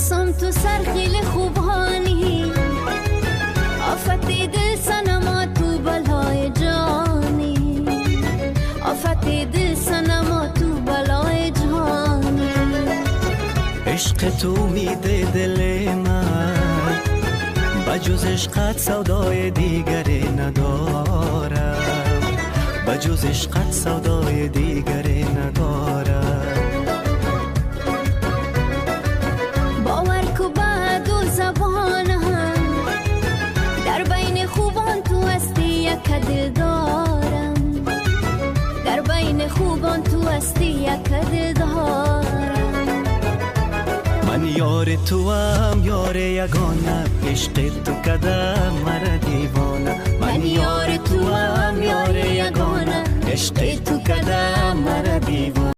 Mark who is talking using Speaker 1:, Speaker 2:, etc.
Speaker 1: حسم تو سر خیلی خوبانی، آفت دل سنما تو بلای جانی، آفت دل سنما تو بلای جانی.
Speaker 2: عشق تو میده دل من، بجز عشقت سودای دیگری ندارم، بجز عشقت سودای دیگری ندارم.
Speaker 1: باور کو با دو زبان هم، در بین خوبان تو هستی یک دل دارم، در بین خوبان تو هستی یک دل دارم.
Speaker 2: من یار تو هم یار یگانه، عشق تو کدم مرا دیوانه. من یار تو هم یار یگانه، عشق تو کدم مرا دیوانه.